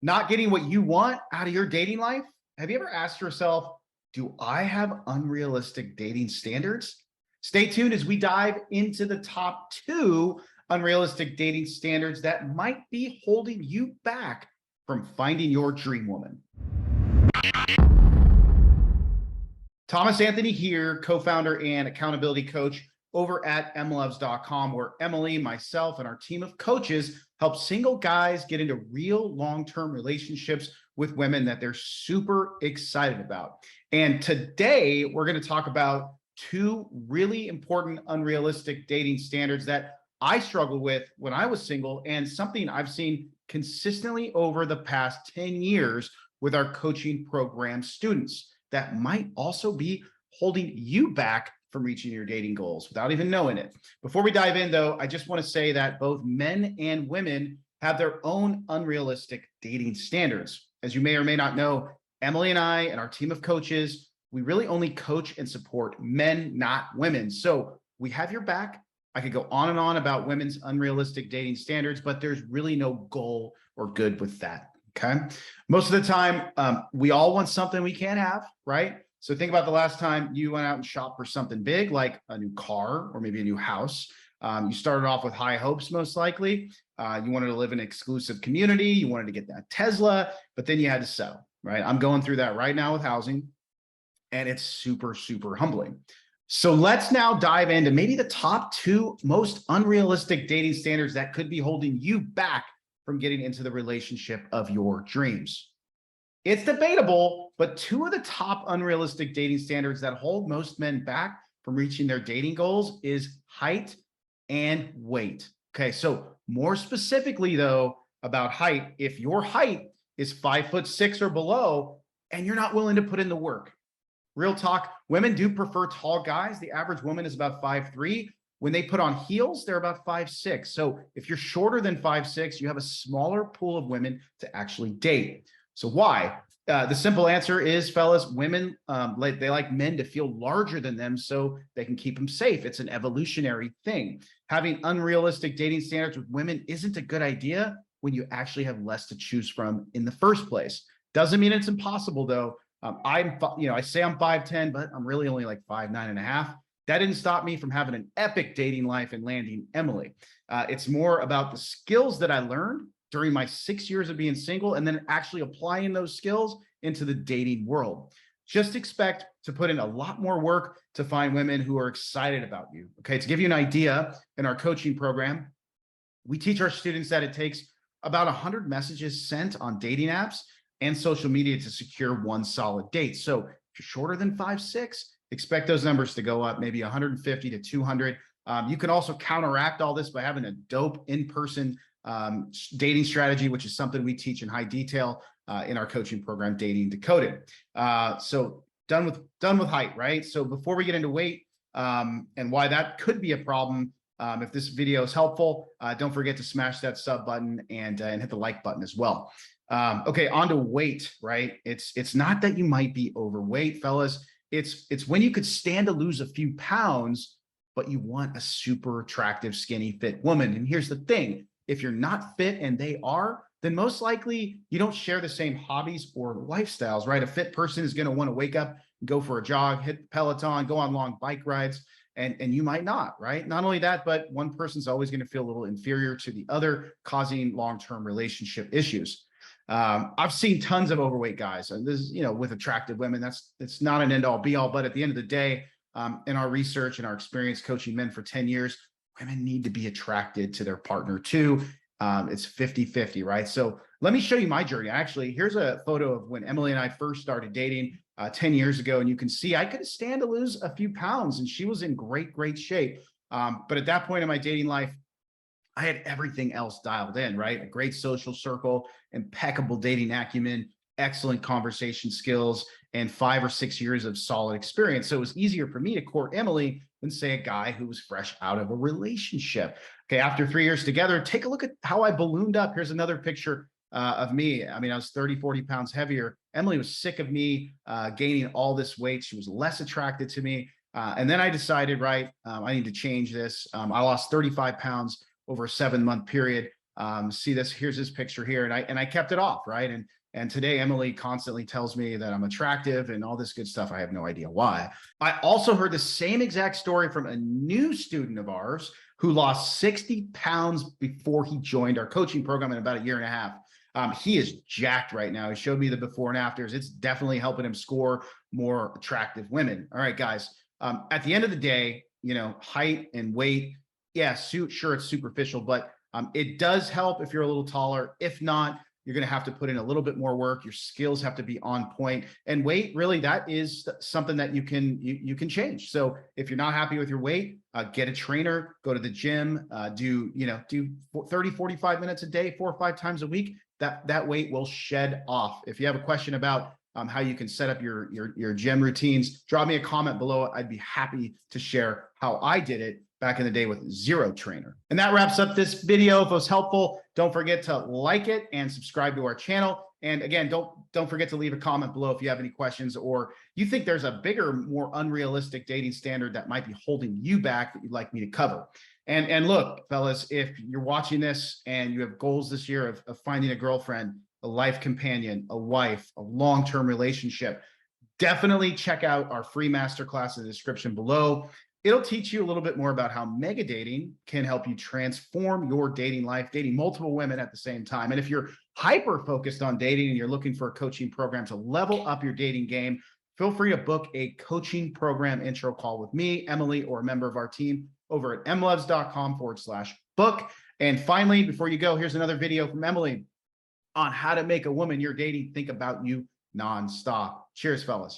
Not getting what you want out of your dating life? Have you ever asked yourself, do I have unrealistic dating standards? Stay tuned as we dive into the top two unrealistic dating standards that might be holding you back from finding your dream woman. Thomas Anthony here, co-founder and accountability coach over at emlovz.com, where Emily, myself, and our team of coaches help single guys get into real long-term relationships with women that they're super excited about. And today we're going to talk about two really important unrealistic dating standards that I struggled with when I was single, and something I've seen consistently over the past 10 years with our coaching program students that might also be holding you back from reaching your dating goals without even knowing it. Before we dive in, though, I just want to say that both men and women have their own unrealistic dating standards. As you may or may not know, Emily and I and our team of coaches, we really only coach and support men, not women. So we have your back. I could go on and on about women's unrealistic dating standards, but there's really no goal or good with that. Okay. Most of the time, we all want something we can't have, right? So think about the last time you went out and shopped for something big, like a new car or maybe a new house. You started off with high hopes, most likely. You wanted to live in an exclusive community. You wanted to get that Tesla, but then you had to sell, right? I'm going through that right now with housing, and it's super, super humbling. So let's now dive into maybe the top two most unrealistic dating standards that could be holding you back from getting into the relationship of your dreams. It's debatable, but two of the top unrealistic dating standards that hold most men back from reaching their dating goals is height and weight. Okay, so more specifically though, about height, if your height is 5'6" or below, and you're not willing to put in the work. Real talk, women do prefer tall guys. The average woman is about 5'3". When they put on heels, they're about 5'6". So if you're shorter than 5'6", you have a smaller pool of women to actually date. So why? The simple answer is, fellas, women, they like men to feel larger than them so they can keep them safe. It's an evolutionary thing. Having unrealistic dating standards with women isn't a good idea when you actually have less to choose from in the first place. Doesn't mean it's impossible though. I say I'm 5'10", but I'm really only like 5'9.5". That didn't stop me from having an epic dating life and landing Emily. It's more about the skills that I learned during my 6 years of being single and then actually applying those skills into the dating world. Just expect to put in a lot more work to find women who are excited about you. Okay, to give you an idea, in our coaching program, we teach our students that it takes about 100 messages sent on dating apps and social media to secure one solid date. So if you're shorter than 5'6", expect those numbers to go up, maybe 150 to 200. You can also counteract all this by having a dope in-person dating strategy, which is something we teach in high detail in our coaching program, Dating Decoded. So done with height, right? So before we get into weight and why that could be a problem, if this video is helpful, don't forget to smash that sub button and hit the like button as well. Okay, on to weight, right? It's not that you might be overweight, fellas. It's when you could stand to lose a few pounds, but you want a super attractive, skinny, fit woman. And here's the thing. If you're not fit and they are, then most likely you don't share the same hobbies or lifestyles, right? A fit person is going to want to wake up, go for a jog, hit the Peloton, go on long bike rides, and you might not, right? Not only that, but one person's always going to feel a little inferior to the other, causing long-term relationship issues. I've seen tons of overweight guys, and this is, with attractive women. It's not an end-all be-all, but at the end of the day, in our research and our experience coaching men for 10 years, women need to be attracted to their partner too. It's 50-50, right? So let me show you my journey. Actually, here's a photo of when Emily and I first started dating 10 years ago. And you can see I could stand to lose a few pounds and she was in great, great shape. But at that point in my dating life, I had everything else dialed in, right? A great social circle, impeccable dating acumen, excellent conversation skills, and 5 or 6 years of solid experience. So it was easier for me to court Emily than, say, a guy who was fresh out of a relationship. Okay, after 3 years together, take a look at how I ballooned up. Here's another picture of me. I mean, I was 30, 40 pounds heavier. Emily was sick of me gaining all this weight. She was less attracted to me. And then I decided, right, I need to change this. I lost 35 pounds over a 7-month period. See this, here's this picture here. And I kept it off, right? And today Emyli constantly tells me that I'm attractive and all this good stuff. I have no idea why. I also heard the same exact story from a new student of ours who lost 60 pounds before he joined our coaching program in about a year and a half. He is jacked right now. He showed me the before and afters. It's definitely helping him score more attractive women. All right, guys. At the end of the day, you know, height and weight, yeah, sure, it's superficial, but it does help if you're a little taller. If not, you're going to have to put in a little bit more work. Your skills have to be on point. And weight, really, that is something that you can change. So if you're not happy with your weight, get a trainer, go to the gym, do 30, 45 minutes a day, 4 or 5 times a week. That weight will shed off. If you have a question about how you can set up your gym routines, drop me a comment below. I'd be happy to share how I did it back in the day with zero trainer. And that wraps up this video. If it was helpful, don't forget to like it and subscribe to our channel. And again, don't forget to leave a comment below if you have any questions or you think there's a bigger, more unrealistic dating standard that might be holding you back that you'd like me to cover. And look, fellas, if you're watching this and you have goals this year of finding a girlfriend, a life companion, a wife, a long-term relationship, definitely check out our free masterclass in the description below. It'll teach you a little bit more about how mega dating can help you transform your dating life, dating multiple women at the same time. And if you're hyper focused on dating and you're looking for a coaching program to level up your dating game, feel free to book a coaching program intro call with me, Emyli, or a member of our team over at emlovz.com/book. And finally, before you go, here's another video from Emyli on how to make a woman you're dating think about you nonstop. Cheers, fellas.